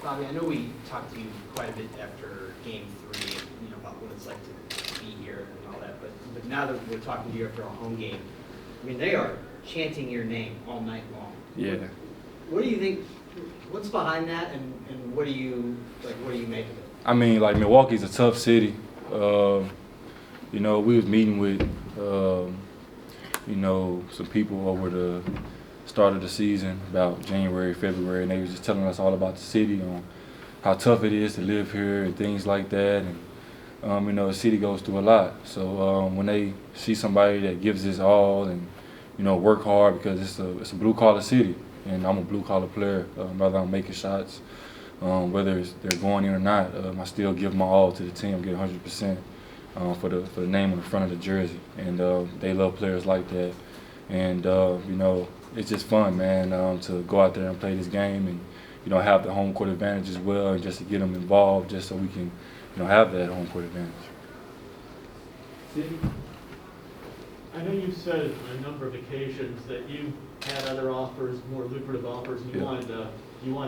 Bobby, I know we talked to you quite a bit after Game 3, about what it's like to be here and all that, but now that we're talking to you after a home game, I mean, they are chanting your name all night long. Yeah. What do you think, what's behind that, and what do you make of it? I mean, like, Milwaukee's a tough city. We was meeting with, some people over the start of the season, about January, February, and they was just telling us all about the city, on how tough it is to live here and things like that. And, the city goes through a lot. So when they see somebody that gives this all and, work hard, because it's a blue-collar city, and I'm a blue-collar player, whether I'm making shots, whether they're going in or not, I still give my all to the team, get 100% for the name on the front of the jersey. And they love players like that. And, it's just fun, man, to go out there and play this game and, have the home court advantage as well, and just to get them involved just so we can, have that home court advantage. Steve, I know you've said on a number of occasions that you had other offers, more lucrative offers, and you wanted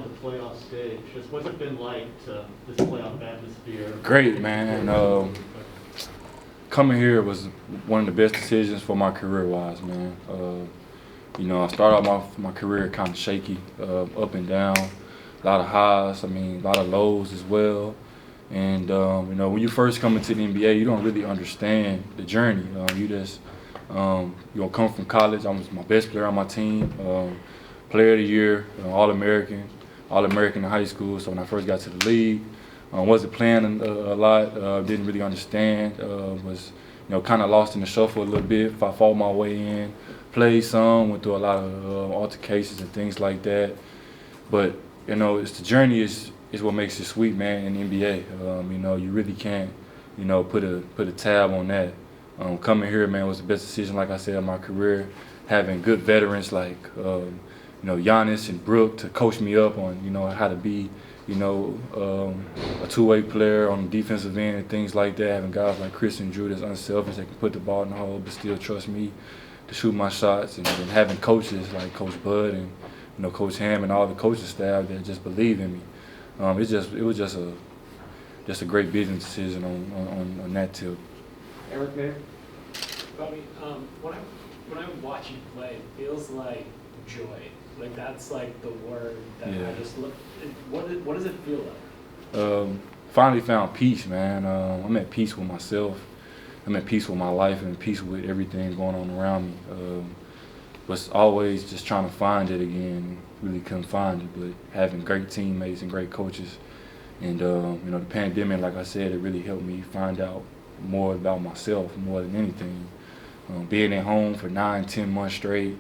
to play off stage. Just what's it been like to this playoff atmosphere? Great, man. Coming here was one of the best decisions for my career-wise, man. I started off my career kind of shaky, up and down, a lot of highs, a lot of lows as well. And, when you first come into the NBA, you don't really understand the journey. You just, come from college. I was my best player on my team, player of the year, All-American in high school. So when I first got to the league, wasn't playing a lot, didn't really understand, was, kind of lost in the shuffle a little bit. If I fought my way in, played some, went through a lot of altercations and things like that. But, it's the journey is what makes it sweet, man, in the NBA. You really can't, put a tab on that. Coming here, man, was the best decision, like I said, of my career. Having good veterans like, Giannis and Brooke to coach me up on, how to be, a two-way player on the defensive end and things like that. Having guys like Chris and Drew that's unselfish, that can put the ball in the hole but still trust me to shoot my shots. And having coaches like Coach Bud and, Coach Ham and all the coaching staff that just believe in me. It was just a great business decision on that tip. Eric, Mayor? Bobby, when I watch you play, it feels like joy. Like that's like the word that I just look. What does it feel like? Finally found peace, man. I'm at peace with myself. I'm at peace with my life and at peace with everything going on around me. Was always just trying to find it again. Really couldn't find it, but having great teammates and great coaches, and the pandemic, like I said, it really helped me find out more about myself more than anything. Being at home for 9-10 months straight,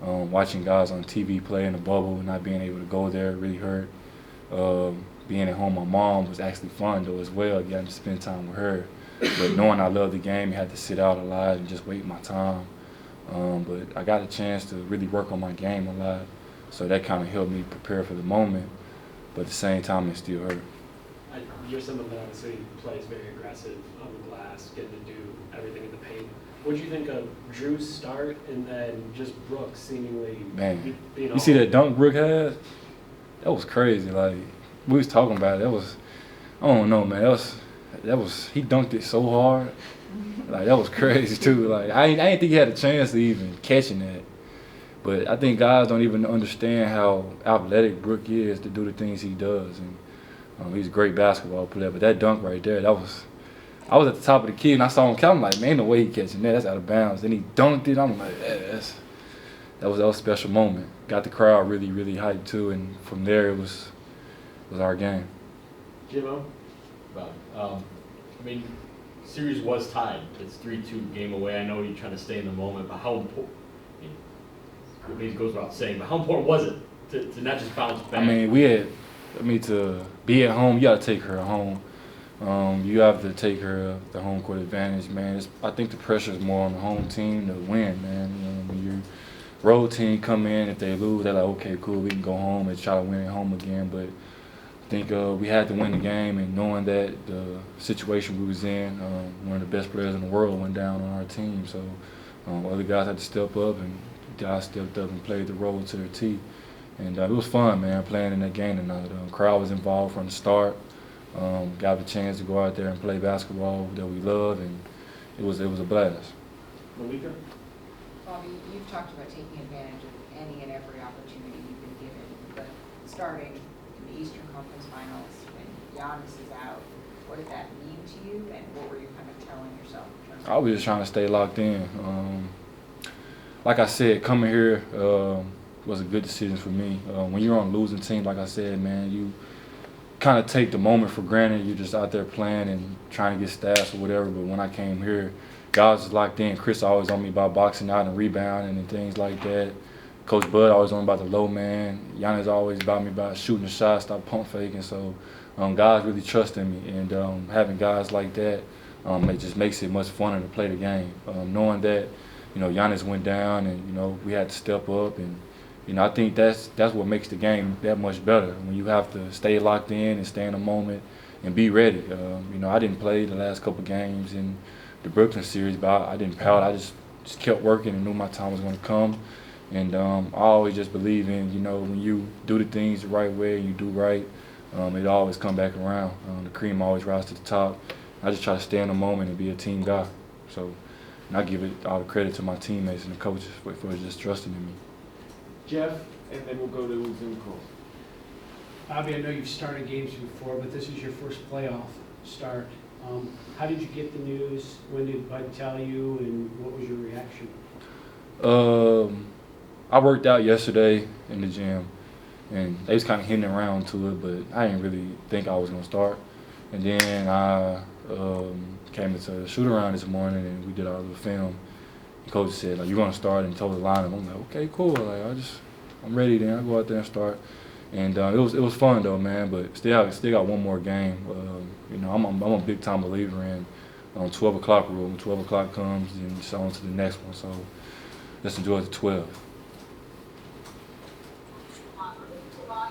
watching guys on TV play in the bubble, not being able to go there really hurt. Being at home, my mom was actually fun though as well, getting to spend time with her. But knowing I loved the game, I had to sit out a lot and just wait my time. But I got a chance to really work on my game a lot, so that kind of helped me prepare for the moment. But at the same time, it still hurt. You're someone that obviously plays very aggressive on the glass, getting to do everything in the paint. What did you think of Drew's start and then just Brooks seemingly being you see that dunk Brooke had? That was crazy. Like, we was talking about it. That was, I don't know, man. That was he dunked it so hard. Like, that was crazy too. Like, I didn't think he had a chance to even catching that. But I think guys don't even understand how athletic Brooke is to do the things he does. And he's a great basketball player. But that dunk right there, I was at the top of the key and I saw him count. I'm like, man, ain't no way he catching that. That's out of bounds. Then he dunked it. I'm like, yeah, that was a special moment. Got the crowd really, really hyped too. And from there, it was our game. Jimmo? Well, series was tied. It's 3-2 game away. I know you're trying to stay in the moment, but how important? It goes without saying, but how important was it to not just bounce back? To be at home, you got to take her home. You have to take her the home court advantage, man. I think the pressure is more on the home team to win, man. When your road team come in, if they lose, they're like, okay, cool, we can go home and try to win at home again. But I think we had to win the game, and knowing that the situation we was in, one of the best players in the world went down on our team. So other guys had to step up, and guys stepped up and played the role to their T. And it was fun, man, playing in that game tonight. Crowd was involved from the start. Got the chance to go out there and play basketball that we love, and it was a blast. Malika? Bobby, you've talked about taking advantage of any and every opportunity you've been given, but starting in the Eastern Conference Finals when Giannis is out, what did that mean to you, and what were you kind of telling yourself? I was just trying to stay locked in. Like I said, coming here was a good decision for me. When you're on a losing team, like I said, man, you kind of take the moment for granted. You're just out there playing and trying to get stats or whatever. But when I came here, guys was locked in. Chris always on me about boxing out and rebounding and things like that. Coach Bud always on me about the low man. Giannis always about me about shooting the shot, stop pump faking. So guys really trust in me. And having guys like that, it just makes it much funner to play the game. Knowing that, Giannis went down and, we had to step up. And, I think that's what makes the game that much better, when you have to stay locked in and stay in the moment and be ready. I didn't play the last couple games in the Brooklyn series, but I didn't pout. I just kept working and knew my time was going to come. And I always just believe in, when you do the things the right way and you do right, it always come back around. The cream always rises to the top. I just try to stay in the moment and be a team guy. So, and I give it all the credit to my teammates and the coaches for just trusting in me. Jeff, and then we'll go to Zoom calls. Bobby, I know you've started games before, but this is your first playoff start. How did you get the news? When did Bud tell you, and what was your reaction? I worked out yesterday in the gym, and they was kind of hinting around to it, but I didn't really think I was going to start. And then I came into the shoot-around this morning, and we did our little film. The coach said, you're going to start, and told the lineup. I'm like, okay, cool. I'm ready then. I'll go out there and start. And it was fun, though, man, but still got one more game. I'm a big-time believer in 12 o'clock rule. When 12 o'clock comes, and it's on to the next one. So let's enjoy the 12.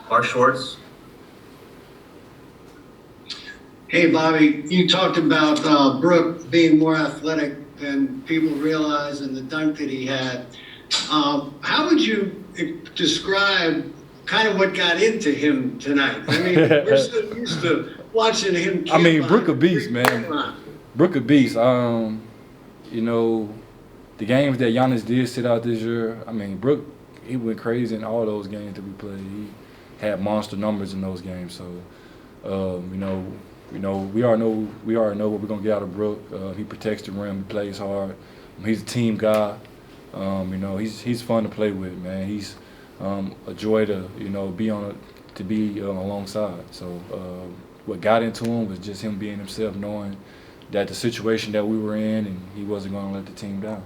Mark Schwartz. Hey, Bobby, you talked about Brooke being more athletic than people realize and the dunk that he had. How would you describe kind of what got into him tonight? I mean, we're so used to watching him. Brooke a beast, man. Brooke a beast. The games that Giannis did sit out this year, Brooke, he went crazy in all those games that we played. He had monster numbers in those games. So, we already know what we're gonna get out of Brooke. He protects the rim, he plays hard. He's a team guy. He's fun to play with, man. He's a joy to be alongside. So what got into him was just him being himself, knowing that the situation that we were in, and he wasn't going to let the team down.